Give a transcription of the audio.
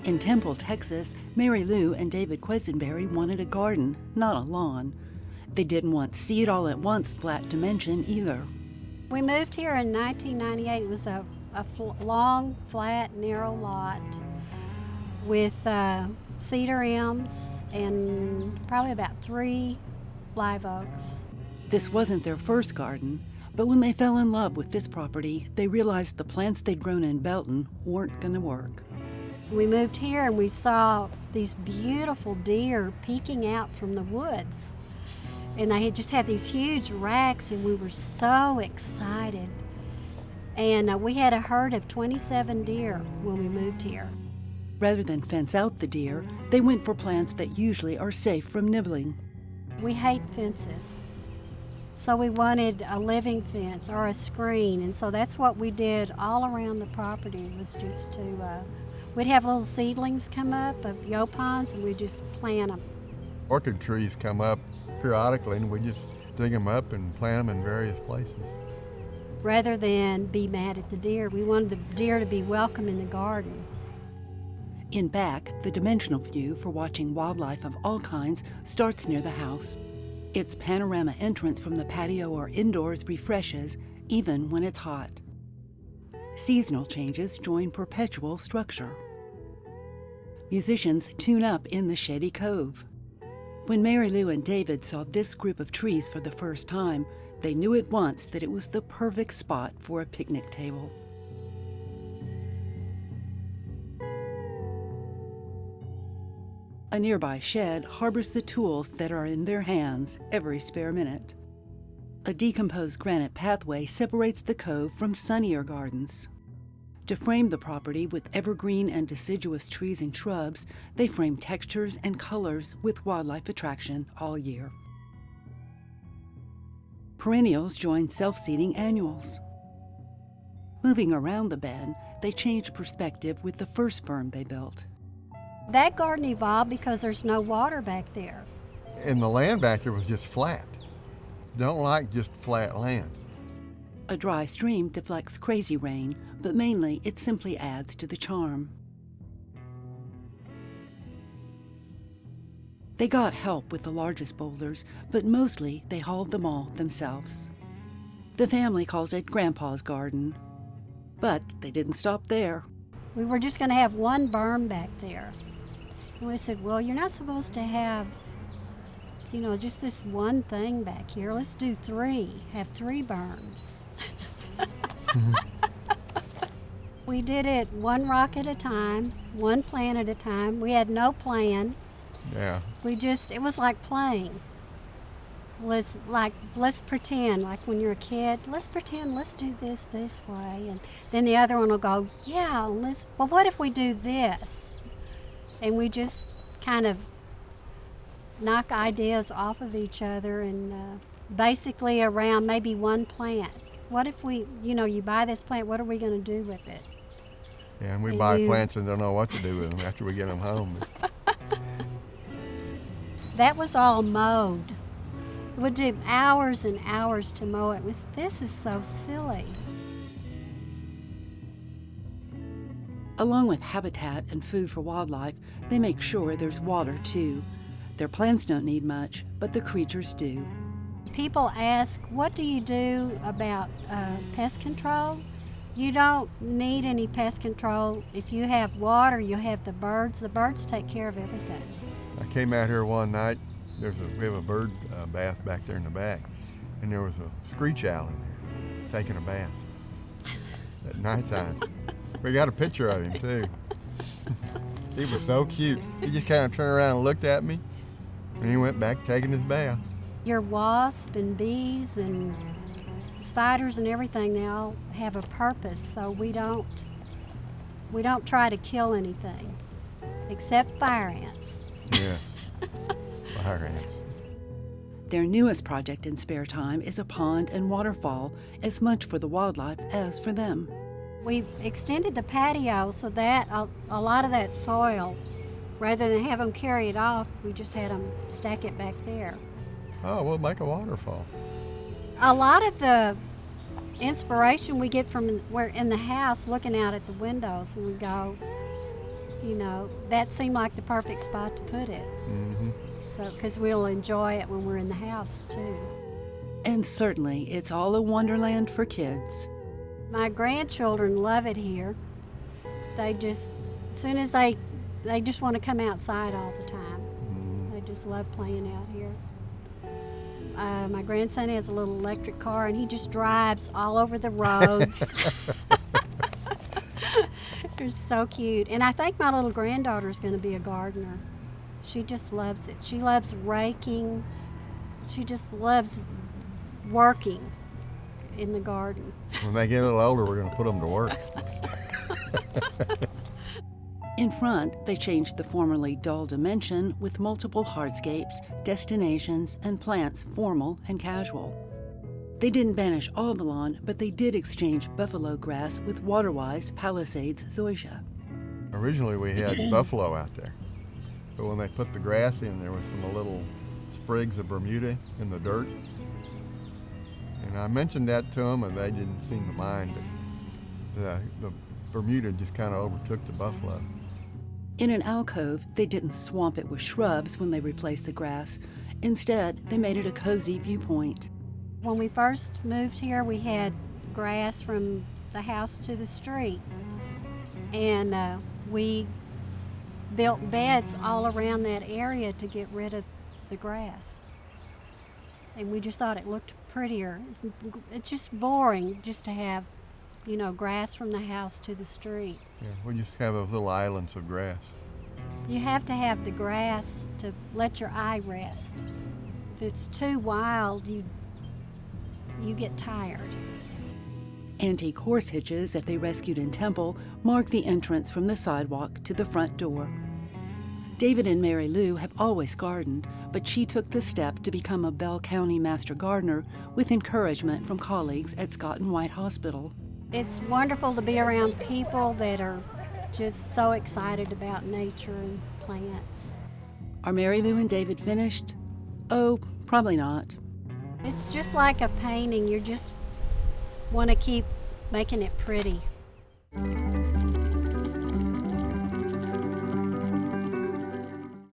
In Temple, Texas, Mary Lew and David Quesinberry wanted a garden, not a lawn. They didn't want see it all at once flat dimension either. We moved here in 1998. It was a long, flat, narrow lot with cedar elms and probably about 3 live oaks. This wasn't their first garden, but when they fell in love with this property, they realized the plants they'd grown in Belton weren't going to work. We moved here and we saw these beautiful deer peeking out from the woods. And they had just had these huge racks, and we were so excited. And we had a herd of 27 deer when we moved here. Rather than fence out the deer, they went for plants that usually are safe from nibbling. We hate fences. So we wanted a living fence or a screen, and so that's what we did all around the property, was just to, we'd have little seedlings come up of yopons, and we'd just plant them. Orchid trees come up periodically, and we just dig them up and plant them in various places. Rather than be mad at the deer, we wanted the deer to be welcome in the garden. In back, the dimensional view for watching wildlife of all kinds starts near the house. Its panorama entrance from the patio or indoors refreshes, even when it's hot. Seasonal changes join perpetual structure. Musicians tune up in the shady cove. When Mary Lew and David saw this group of trees for the first time, they knew at once that it was the perfect spot for a picnic table. A nearby shed harbors the tools that are in their hands every spare minute. A decomposed granite pathway separates the cove from sunnier gardens. To frame the property with evergreen and deciduous trees and shrubs, they frame textures and colors with wildlife attraction all year. Perennials join self-seeding annuals. Moving around the bed, they change perspective with the first berm they built. That garden evolved because there's no water back there. And the land back there was just flat. Don't like just flat land. A dry stream deflects crazy rain, but mainly it simply adds to the charm. They got help with the largest boulders, but mostly they hauled them all themselves. The family calls it Grandpa's garden. But they didn't stop there. We were just going to have one berm back there. And we said, well, you're not supposed to have, just this one thing back here. Let's do 3, have 3 berms. We did it one rock at a time, one plant at a time. We had no plan. Yeah. It was like playing. Let's pretend, like when you're a kid, let's pretend, let's do this way. And then the other one will go, yeah, well, what if we do this? And we just kind of knock ideas off of each other, and basically around maybe one plant. What if we, you buy this plant, what are we going to do with it? Yeah, and we buy plants and don't know what to do with them after we get them home. That was all mowed. It would take hours and hours to mow it. This is so silly. Along with habitat and food for wildlife, they make sure there's water too. Their plants don't need much, but the creatures do. People ask, what do you do about pest control? You don't need any pest control. If you have water, you have the birds. The birds take care of everything. I came out here one night. We have a bird bath back there in the back, and there was a screech owl in there taking a bath at nighttime. We got a picture of him too. He was so cute. He just kind of turned around and looked at me, and he went back taking his bath. Your wasps and bees and spiders and everything, they all have a purpose, so we don't try to kill anything except fire ants. Yes, fire ants. Their newest project in spare time is a pond and waterfall, as much for the wildlife as for them. We extended the patio so that a lot of that soil, rather than have them carry it off, we just had them stack it back there. Oh, we'll make a waterfall. A lot of the inspiration we get from we're in the house looking out at the windows, and we go, you know, that seemed like the perfect spot to put it. Mm-hmm. So, because we'll enjoy it when we're in the house too. And certainly, it's all a wonderland for kids. My grandchildren love it here. They just, as soon as they just want to come outside all the time. They just love playing out here. My grandson has a little electric car, and he just drives all over the roads. They're so cute. And I think my little granddaughter's going to be a gardener. She just loves it. She loves raking. She just loves working in the garden. When they get a little older, we're going to put them to work. In front, they changed the formerly dull dimension with multiple hardscapes, destinations, and plants formal and casual. They didn't banish all the lawn, but they did exchange buffalo grass with water-wise Palisades zoysia. Originally, we had buffalo out there, but when they put the grass in, there was some little sprigs of Bermuda in the dirt. And I mentioned that to them, and they didn't seem to mind it. The Bermuda just kind of overtook the buffalo. In an alcove, they didn't swamp it with shrubs when they replaced the grass. Instead, they made it a cozy viewpoint. When we first moved here, we had grass from the house to the street. And we built beds all around that area to get rid of the grass. And we just thought it looked prettier. It's just boring just to have, you know, grass from the house to the street. Yeah, we just have those little islands of grass. You have to have the grass to let your eye rest. If it's too wild, you get tired. Antique horse hitches that they rescued in Temple mark the entrance from the sidewalk to the front door. David and Mary Lou have always gardened, but she took the step to become a Bell County Master Gardener with encouragement from colleagues at Scott and White Hospital. It's wonderful to be around people that are just so excited about nature and plants. Are Mary Lou and David finished? Oh, probably not. It's just like a painting. You just want to keep making it pretty.